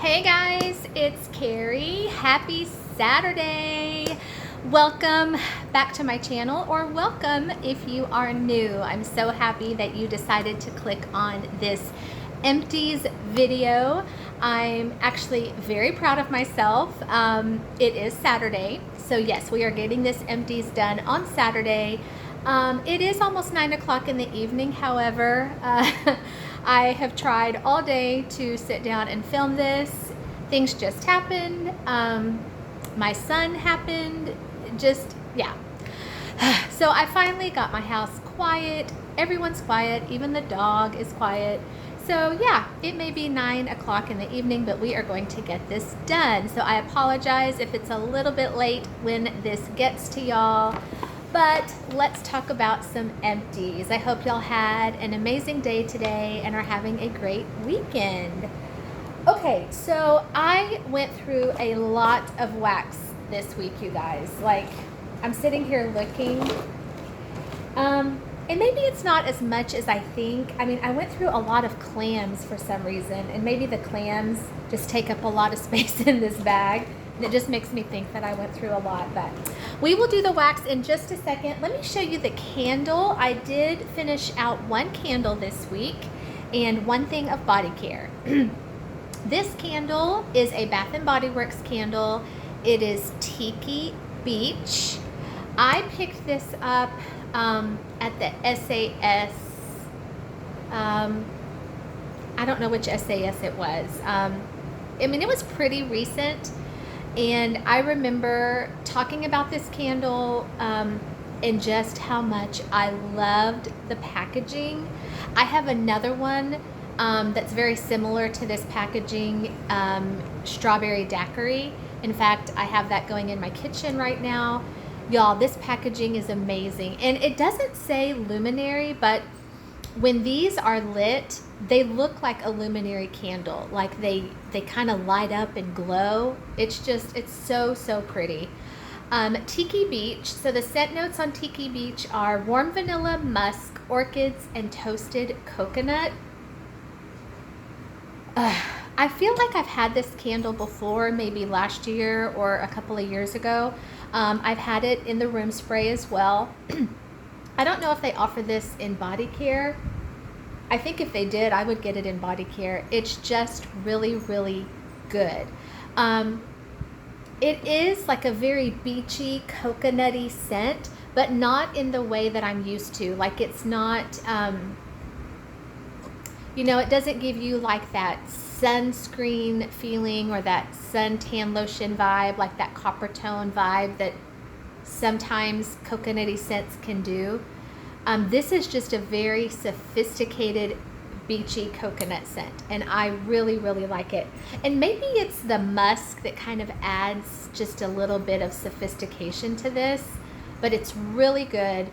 Hey guys, it's Carrie. Happy Saturday. Welcome back to my channel, or welcome if you are new. I'm so happy that you decided to click on this empties video. I'm actually very proud of myself. It is Saturday, so yes, we are getting this empties done on Saturday. It is almost 9 o'clock in the evening, however, I have tried all day to sit down and film this. Things just happened. My son happened. Yeah. So I finally got my house quiet. Everyone's quiet. Even the dog is quiet. So yeah, it may be 9 o'clock in the evening, but we are going to get this done. So I apologize if it's a little bit late when this gets to y'all. But let's talk about some empties. I hope y'all had an amazing day today and are having a great weekend. Okay, so I went through a lot of wax this week, you guys. Like, I'm sitting here looking, and maybe it's not as much as I think. I mean, I went through a lot of clams for some reason, and maybe the clams just take up a lot of space in this bag. And it just makes me think that I went through a lot, but we will do the wax in just a second. Let me show you the candle. I did finish out one candle this week and one thing of body care. This candle is a Bath & Body Works candle. It is Tiki Beach. I picked this up at the SAS. I don't know which SAS it was. I mean, it was pretty recent. And I remember talking about this candle and just how much I loved the packaging. I have another one that's very similar to this packaging, Strawberry Daiquiri. In fact, I have that going in my kitchen right now. Y'all, this packaging is amazing. And it doesn't say luminary, but when these are lit, they look like a luminary candle. Like they kind of light up and glow. It's so pretty. Tiki Beach. So the scent notes on Tiki Beach are warm vanilla, musk, orchids, and toasted coconut. I feel like I've had this candle before, maybe last year or a couple of years ago. I've had it in the room spray as well. I don't know if they offer this in body care. I think if they did, I would get it in body care. It's just really good. It is like a very beachy, coconutty scent, but not in the way that I'm used to. Like, it's not, it doesn't give you like that sunscreen feeling or that suntan lotion vibe, like that copper tone vibe that sometimes coconutty scents can do. This is just a very sophisticated beachy coconut scent, and I really like it. And maybe it's the musk that kind of adds just a little bit of sophistication to this, but it's really good.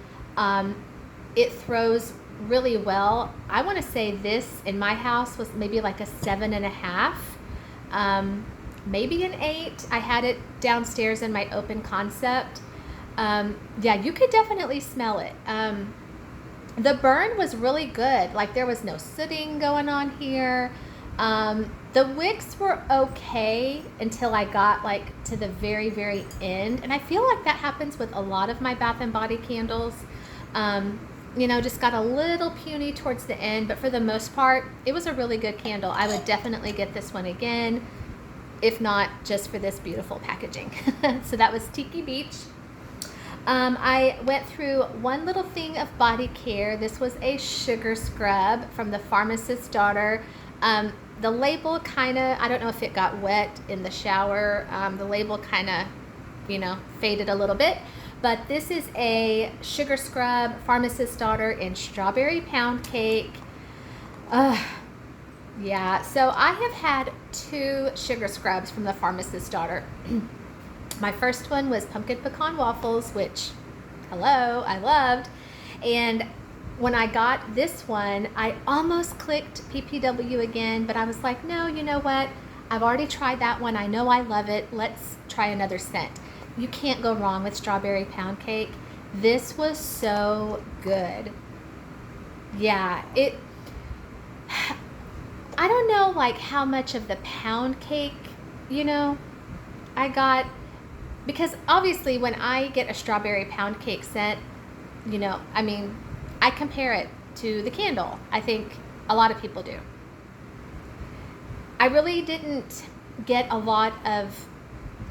It throws really well. I want to say this in my house was maybe like a 7.5, maybe an 8. I had it downstairs in my open concept. Yeah, you could definitely smell it. The burn was really good. Like, there was no sooting going on here. The wicks were okay until I got like to the very end. And I feel like that happens with a lot of my Bath & Body candles. Just got a little puny towards the end, but for the most part, it was a really good candle. I would definitely get this one again, if not just for this beautiful packaging. So that was Tiki Beach. I went through one little thing of body care. This was a sugar scrub from the Pharmacist's Daughter. The label kind of, I don't know if it got wet in the shower. The label kind of, faded a little bit. But this is a sugar scrub, Pharmacist's Daughter in strawberry pound cake. Yeah, so I have had 2 sugar scrubs from the Pharmacist's Daughter. My first one was pumpkin pecan waffles, which, hello, I loved. And when I got this one, I almost clicked PPW again, but I was like, no, you know what? I've already tried that one. I know I love it. Let's try another scent. You can't go wrong with strawberry pound cake. This was so good. Yeah, I don't know like how much of the pound cake, you know, I got, because obviously when I get a strawberry pound cake scent, you know, I mean, I compare it to the candle. I think a lot of people do. I really didn't get a lot of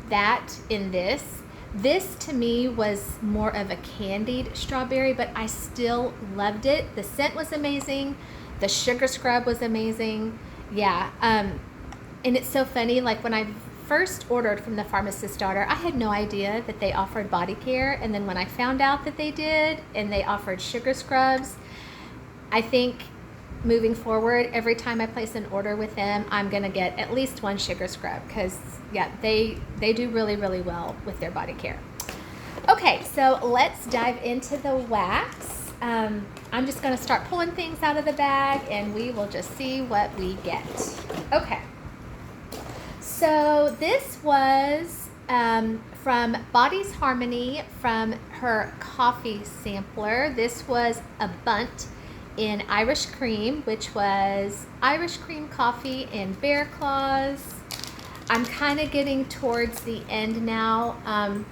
that in this. This to me was more of a candied strawberry, but I still loved it. The scent was amazing. The sugar scrub was amazing. Yeah. And it's so funny, like when I first ordered from the pharmacist's daughter, I had no idea that they offered body care. And then when I found out that they did and they offered sugar scrubs, I think moving forward, every time I place an order with them, I'm going to get at least one sugar scrub because, yeah, they do really, really well with their body care. Okay, so let's dive into the wax. I'm just going to start pulling things out of the bag and we will just see what we get. Okay, so this was from Body's Harmony from her coffee sampler. This was a bunt in Irish cream, which was Irish cream coffee and bear claws. I'm kind of getting towards the end now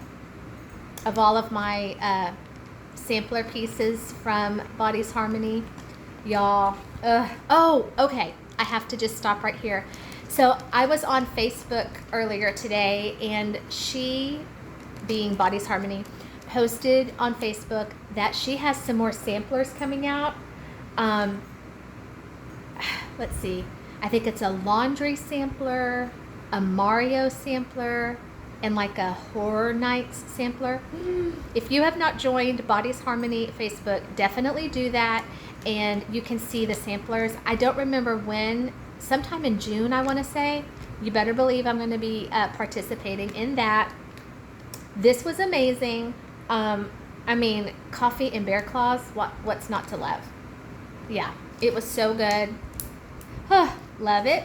of all of my sampler pieces from Body's Harmony. Y'all, oh, okay, I have to just stop right here. So I was on Facebook earlier today and she, being Body's Harmony, posted on Facebook that she has some more samplers coming out. Let's see, I think it's a laundry sampler, a Mario sampler, and like a Horror Nights sampler. If you have not joined Body's Harmony Facebook, definitely do that and you can see the samplers. I don't remember when, sometime in June I want to say. You better believe I'm going to be participating in that. This was amazing. I mean, coffee and bear claws, what's not to love? Yeah, it was so good. Love it.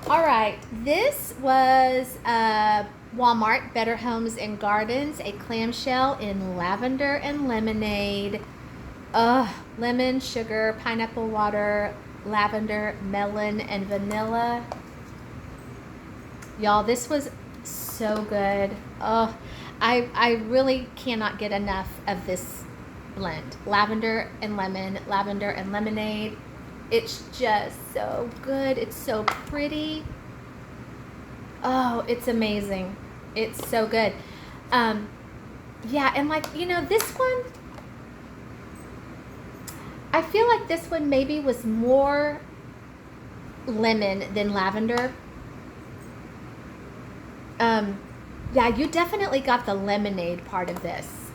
All right, this was Walmart Better Homes and Gardens, a clamshell in lavender and lemonade. Lemon, sugar, pineapple water, lavender, melon, and vanilla. Y'all, this was so good. I really cannot get enough of this blend. Lavender and lemon, lavender and lemonade. It's just so good. It's so pretty. Oh, it's amazing. It's so good. Yeah, and like, you know, this one, I feel like this one maybe was more lemon than lavender. Yeah, you definitely got the lemonade part of this.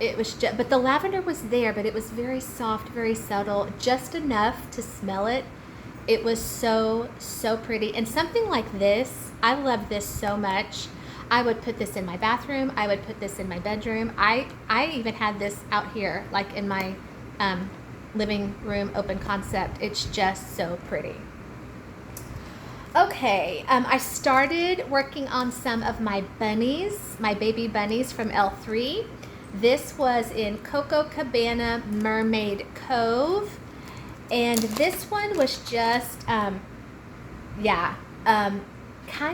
It was just, but the lavender was there, but it was very soft, very subtle, just enough to smell it. It was so, so pretty. And something like this, I love this so much. I would put this in my bathroom. I would put this in my bedroom. I even had this out here, like in my living room open concept. It's just so pretty. Okay, I started working on some of my bunnies, my baby bunnies from L3. This was in Coco, Cabana, Mermaid, Cove. And this one was just, kind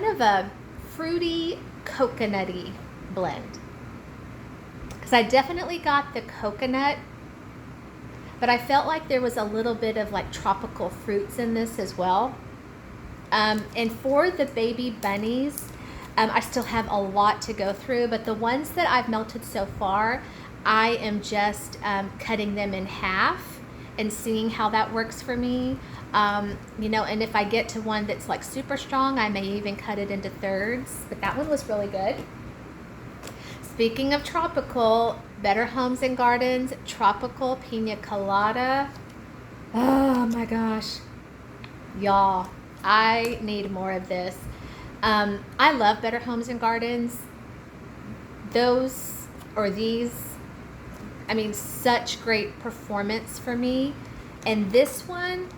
of a fruity, coconutty blend. Because I definitely got the coconut, but I felt like there was a little bit of like tropical fruits in this as well. And for the baby bunnies, I still have a lot to go through, but the ones that I've melted so far, I am just cutting them in half and seeing how that works for me. You know, and if I get to one that's like super strong, I may even cut it into thirds, but that one was really good. Speaking of tropical, Better Homes and Gardens, Tropical Pina Colada. Oh my gosh. Y'all, I need more of this. I love Better Homes and Gardens. Those, or these, I mean, such great performance for me. And this one,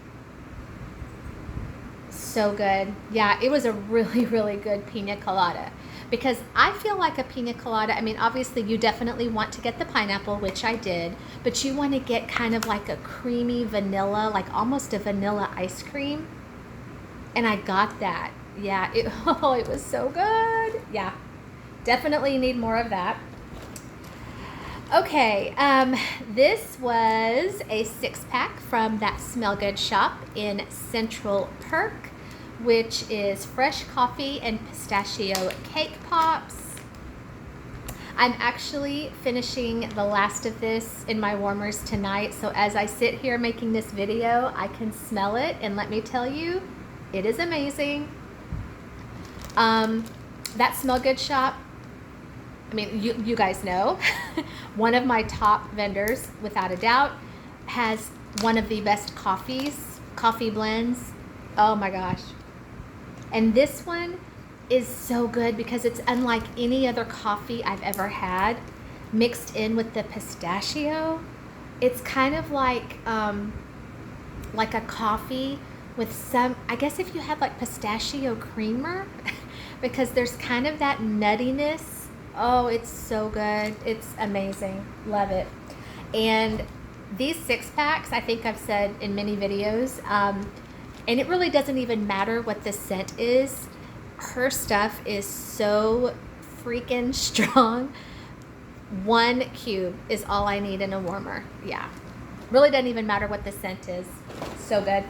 so good. Yeah, it was a really, really good pina colada. because I feel like a pina colada, I mean, obviously you definitely want to get the pineapple, which I did, but you want to get kind of like a creamy vanilla, like almost a vanilla ice cream. And I got that. Yeah, it was so good. Yeah, definitely need more of that. Okay, this was a 6-pack from that Smell Good shop in Central Perk, which is fresh coffee and pistachio cake pops. I'm actually finishing the last of this in my warmers tonight, so as I sit here making this video, I can smell it, and let me tell you, it is amazing. That Smell Good shop, I mean, you guys know, one of my top vendors, without a doubt, has one of the best coffee blends. Oh my gosh. And this one is so good because it's unlike any other coffee I've ever had, mixed in with the pistachio. It's kind of like a coffee with some, I guess if you had like pistachio creamer, because there's kind of that nuttiness. Oh, it's so good. It's amazing. Love it. And these 6-packs, I think I've said in many videos, and it really doesn't even matter what the scent is. Her stuff is so freaking strong. 1 cube is all I need in a warmer. Yeah. Really doesn't even matter what the scent is. So good.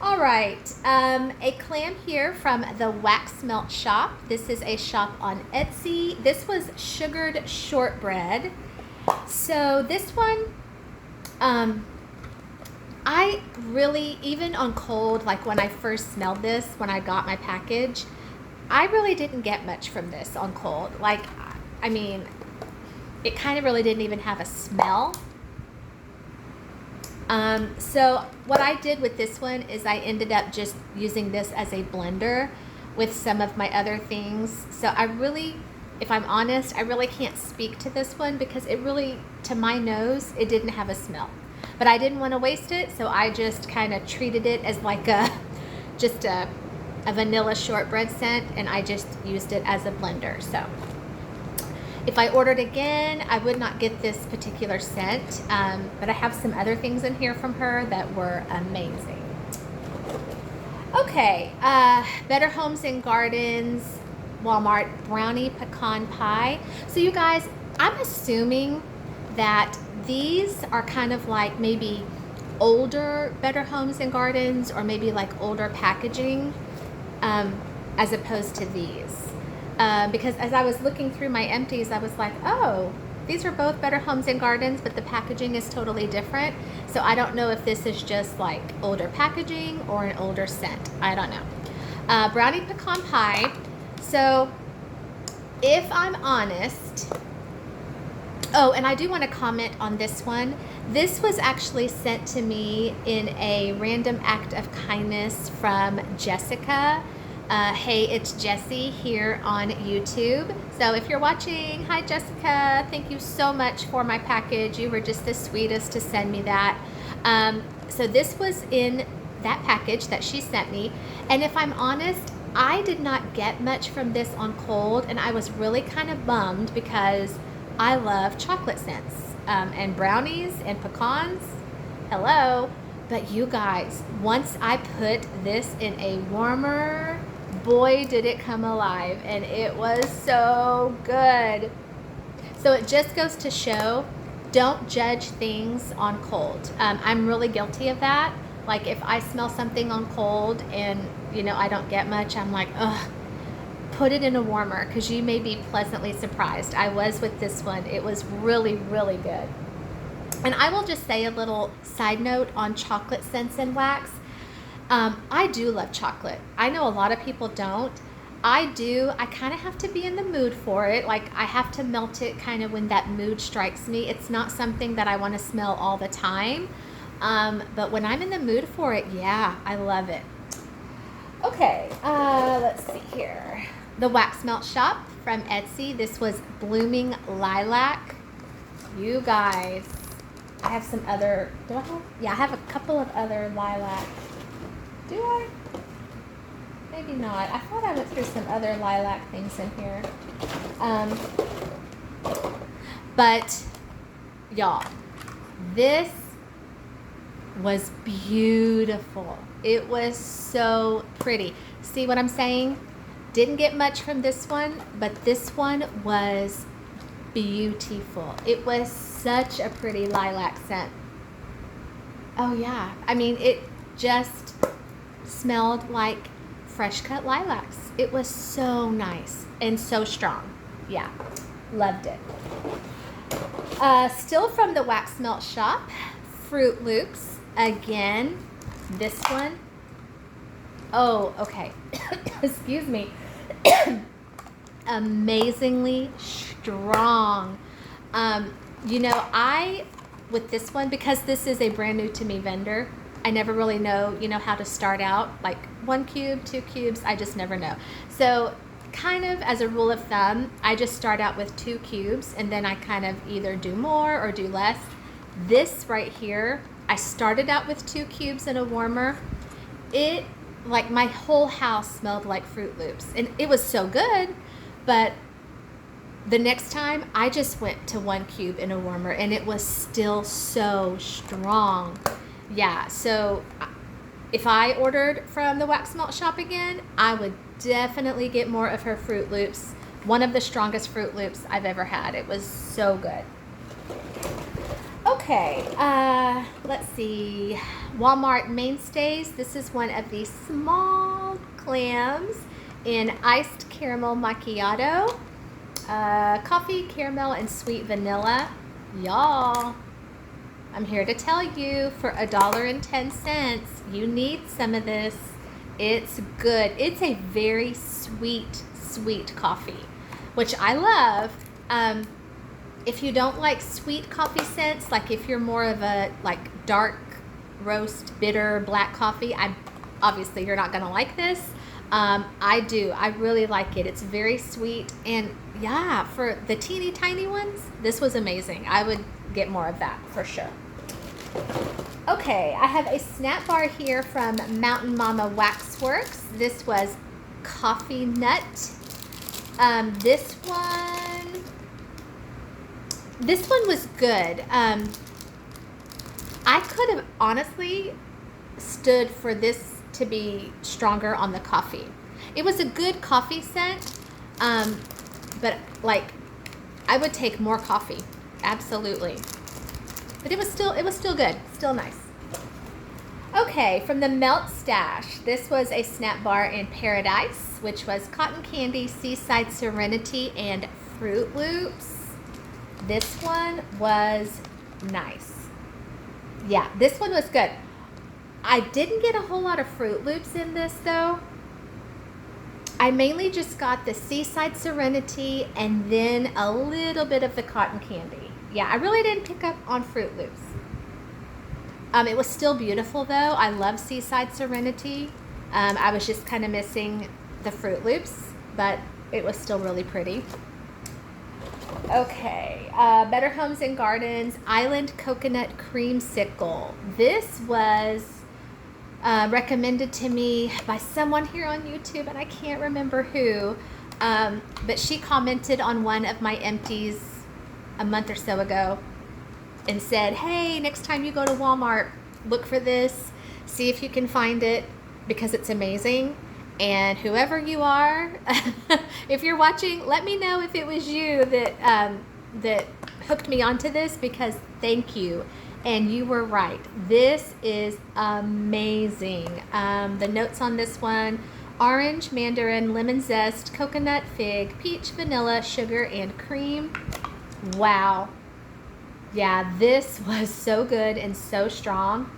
All right, a clam here from the Wax Melt shop. This is a shop on Etsy. This was sugared shortbread. So this one, I really, even on cold, like when I first smelled this, when I got my package, I really didn't get much from this on cold. Like, I mean, it kind of really didn't even have a smell. So what I did with this one is I ended up just using this as a blender with some of my other things. So I really, if I'm honest, I really can't speak to this one because it really, to my nose, it didn't have a smell. But I didn't want to waste it, so I just kind of treated it as like just a vanilla shortbread scent, and I just used it as a blender. So if I ordered again, I would not get this particular scent, but I have some other things in here from her that were amazing. Okay, Better Homes and Gardens, Walmart brownie pecan pie. So you guys, I'm assuming that these are kind of like maybe older Better Homes and Gardens, or maybe like older packaging, as opposed to these. Because as I was looking through my empties, I was like, oh, these are both Better Homes and Gardens, but the packaging is totally different. So I don't know if this is just like older packaging or an older scent. I don't know. Brownie pecan pie. So if I'm honest, oh, and I do want to comment on this one. This was actually sent to me in a random act of kindness from Jessica. Hey, it's Jessie here on YouTube. So if you're watching, hi Jessica, thank you so much for my package. You were just the sweetest to send me that. So this was in that package that she sent me. And if I'm honest, I did not get much from this on cold, and I was really kind of bummed because I love chocolate scents and brownies and pecans. Hello. But you guys, once I put this in a warmer, boy, did it come alive, and it was so good. So it just goes to show, don't judge things on cold. I'm really guilty of that. Like if I smell something on cold and, you know, I don't get much, I'm like, ugh, put it in a warmer, because you may be pleasantly surprised. I was with this one. It was really, really good. And I will just say a little side note on chocolate scents and wax. I do love chocolate. I know a lot of people don't. I do. I kind of have to be in the mood for it. Like I have to melt it kind of when that mood strikes me. It's not something that I want to smell all the time. But when I'm in the mood for it, yeah, I love it. Okay, let's see here. The Wax Melt Shop from Etsy. This was Blooming Lilac. You guys, I have some other, do I have? Yeah, I have a couple of other lilac. Do I? maybe not. I thought I went through some other lilac things in here. But y'all, this was beautiful. It was so pretty. See what I'm saying? Didn't get much from this one, but this one was beautiful. It was such a pretty lilac scent. Oh yeah, I mean, it just smelled like fresh cut lilacs. It was so nice and so strong. Yeah, loved it. Still from the Wax Melt shop, Fruit Loops. Again, this one. Oh, okay. Excuse me. Amazingly strong. You know, with this one, because this is a brand new to me vendor, I never really know, you know, how to start out, like 1 cube, 2 cubes, I just never know. So kind of as a rule of thumb, I just start out with 2 cubes and then I kind of either do more or do less. This right here, I started out with 2 cubes in a warmer. It, like, my whole house smelled like Fruit Loops, and it was so good. But the next time I just went to 1 cube in a warmer and it was still so strong. Yeah, so if I ordered from the Wax Melt shop again, I would definitely get more of her Fruit Loops. One of the strongest Fruit Loops I've ever had. It was so good. Okay, let's see. Walmart Mainstays. This is one of the small clams in iced caramel macchiato. Coffee, caramel, and sweet vanilla. Y'all, I'm here to tell you, for $1.10, you need some of this. It's good. It's a very sweet, sweet coffee, which I love. If you don't like sweet coffee scents, like if you're more of a like dark roast, bitter black coffee, obviously you're not gonna like this. I do. I really like it. It's very sweet, and yeah, for the teeny tiny ones, this was amazing. I would get more of that for sure. Okay, I have a snap bar here from Mountain Mama Waxworks. This was coffee nut. This one was good. I could have honestly stood for this to be stronger on the coffee. It was a good coffee scent, but like I would take more coffee, absolutely. But it was still good, still nice. Okay, from the Melt Stash, this was a snap bar in Paradise, which was cotton candy, Seaside Serenity, and Fruit Loops. This one was nice. Yeah, this one was good. I didn't get a whole lot of Fruit Loops in this though. I mainly just got the Seaside Serenity and then a little bit of the cotton candy. Yeah, I really didn't pick up on Fruit Loops. It was still beautiful though. I love Seaside Serenity. I was just kind of missing the Fruit Loops, but it was still really pretty. Okay, Better Homes and Gardens Island Coconut Creamsicle. This was recommended to me by someone here on YouTube, and I can't remember who, but she commented on one of my empties a month or so ago and said, hey, next time you go to Walmart, look for this, see if you can find it, because it's amazing. And whoever you are, if you're watching, let me know if it was you that hooked me onto this, because thank you. And you were right. This is amazing. The notes on this one: orange, mandarin, lemon zest, coconut, fig, peach, vanilla, sugar, and cream. Wow. Yeah, this was so good and so strong.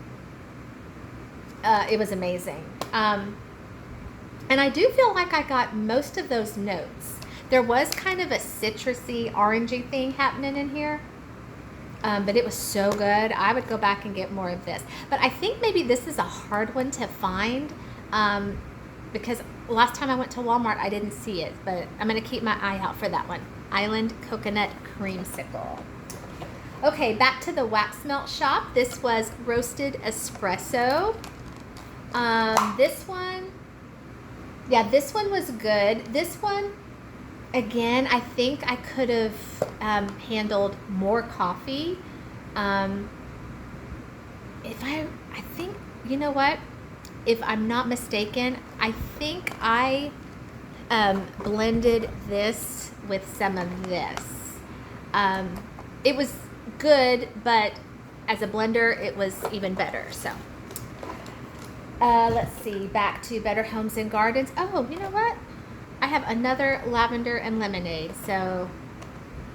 It was amazing. And I do feel like I got most of those notes. There was kind of a citrusy, orangey thing happening in here. But it was so good. I would go back and get more of this. But I think maybe this is a hard one to find, because last time I went to Walmart, I didn't see it. But I'm going to keep my eye out for that one. Island Coconut Creamsicle. Okay, back to the Wax Melt shop. This was Roasted Espresso. This one, Yeah, this one was good. This one, again, I think I could have handled more coffee. If I think, you know what? If I'm not mistaken, I think I blended this with some of this. It was good, but as a blender, it was even better. So let's see, back to Better Homes and Gardens. Oh, you know what? I have another lavender and lemonade, so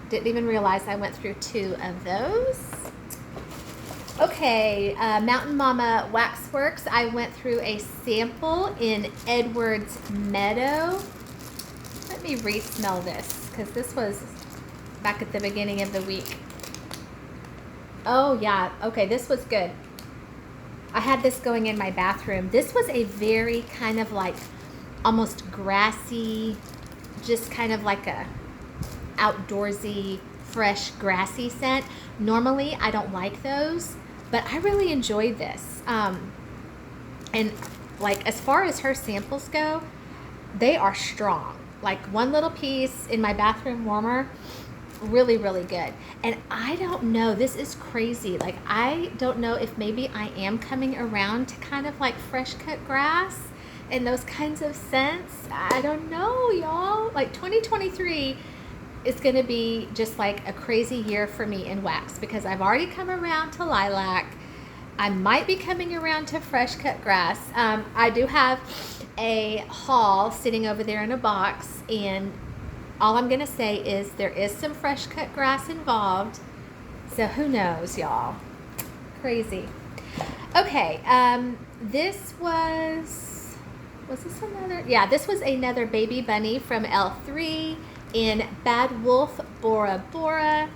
didn't even realize I went through 2 of those. Okay, Mountain Mama Waxworks. I went through a sample in Edwards Meadow. Let me re-smell this, because this was back at the beginning of the week. Oh yeah, okay, this was good. I had this going in my bathroom. This was a very kind of like almost grassy, just kind of like a outdoorsy, fresh, grassy scent. Normally, I don't like those, but I really enjoyed this. And like as far as her samples go, they are strong. Like one little piece in my bathroom warmer, really, really good. And I don't know, this is crazy. Like I don't know if maybe I am coming around to kind of like fresh cut grass and those kinds of scents. I don't know, y'all. Like 2023 is going to be just like a crazy year for me in wax, because I've already come around to lilac. I might be coming around to fresh cut grass. I do have a haul sitting over there in a box, and all I'm going to say is there is some fresh cut grass involved. So who knows, y'all. Crazy. Okay, this was this another? Yeah, this was another baby bunny from L3 in Bad Wolf Bora Bora.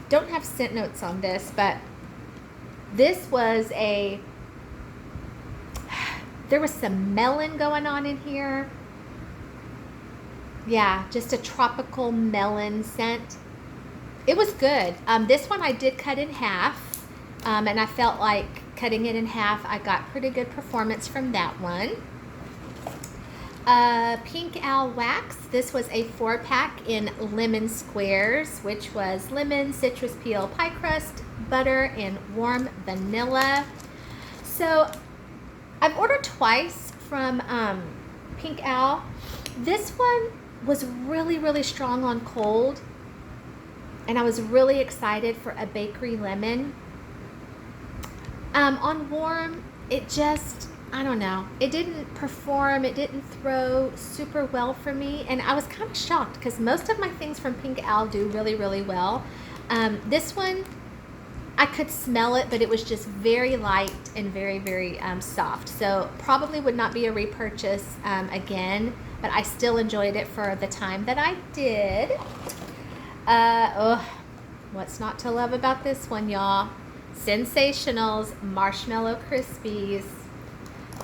Don't have scent notes on this, but this was there was some melon going on in here. Yeah, just a tropical melon scent. It was good. This one I did cut in half, and I felt like cutting it in half, I got pretty good performance from that one. Pink Owl Wax. This was a 4-pack in lemon squares, which was lemon, citrus peel, pie crust, butter, and warm vanilla. So I've ordered twice from Pink Owl. This one was really, really strong on cold, and I was really excited for a bakery lemon. On warm, it just, I don't know, it didn't perform, it didn't throw super well for me, and I was kind of shocked because most of my things from Pink Owl do really, really well. This one, I could smell it, but it was just very light and very, very soft, so probably would not be a repurchase again, but I still enjoyed it for the time that I did. What's not to love about this one, y'all? Sensationals Marshmallow Crispies.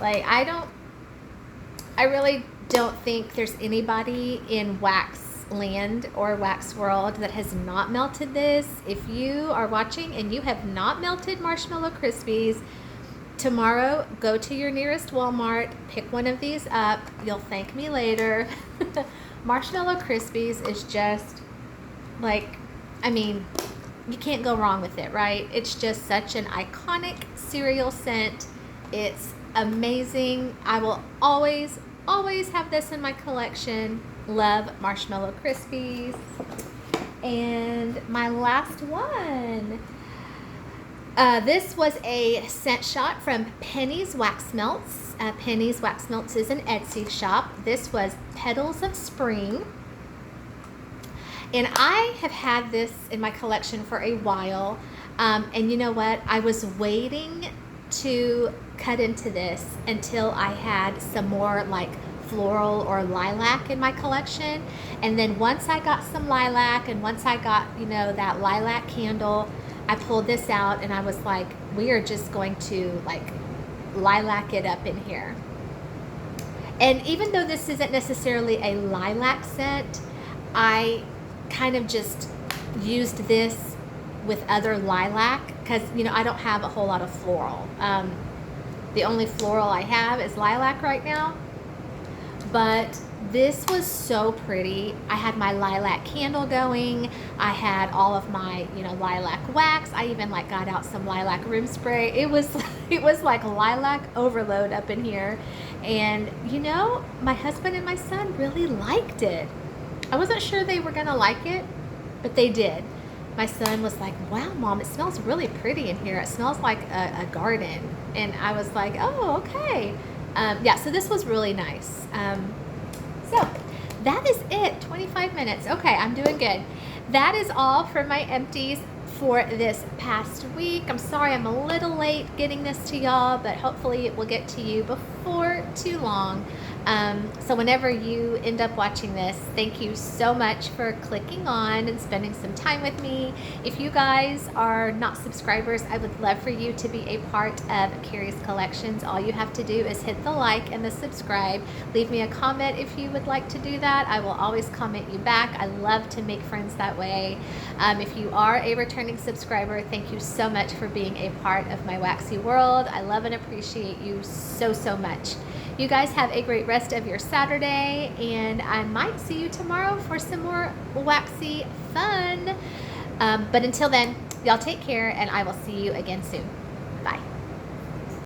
Like, I really don't think there's anybody in wax land or wax world that has not melted this. If you are watching and you have not melted Marshmallow Crispies, tomorrow go to your nearest Walmart, pick one of these up. You'll thank me later. Marshmallow Crispies is just like, I mean, you can't go wrong with it, right? It's just such an iconic cereal scent. It's amazing. I will always, always have this in my collection. Love Marshmallow Crispies. And my last one. This was a scent shot from Penny's Wax Melts. Penny's Wax Melts is an Etsy shop. This was Petals of Spring. And I have had this in my collection for a while. And you know what? I was waiting to cut into this until I had some more like floral or lilac in my collection. And then once I got some lilac and once I got, you know, that lilac candle, I pulled this out and I was like, we are just going to like lilac it up in here. And even though this isn't necessarily a lilac scent, I kind of just used this with other lilac because, you know, I don't have a whole lot of floral. The only floral I have is lilac right now. but this was so pretty. I had my lilac candle going. I had all of my, lilac wax. I even like got out some lilac room spray. It was like lilac overload up in here. And my husband and my son really liked it. I wasn't sure they were gonna like it, but they did. My son was like, wow, Mom, it smells really pretty in here. It smells like a garden. And I was like, oh, okay. Yeah, so this was really nice. So that is it, 25 minutes. Okay, I'm doing good. That is all for my empties for this past week. I'm sorry I'm a little late getting this to y'all, but hopefully it will get to you before too long. So whenever you end up watching this, thank you so much for clicking on and spending some time with me. If you guys are not subscribers, I would love for you to be a part of Carrie's Collections. All you have to do is hit the like and the subscribe. Leave me a comment if you would like to do that. I will always comment you back. I love to make friends that way. If you are a returning subscriber, thank you so much for being a part of my waxy world. I love and appreciate you so, so much. You guys have a great rest of your Saturday, and I might see you tomorrow for some more waxy fun. But until then, y'all take care, and I will see you again soon.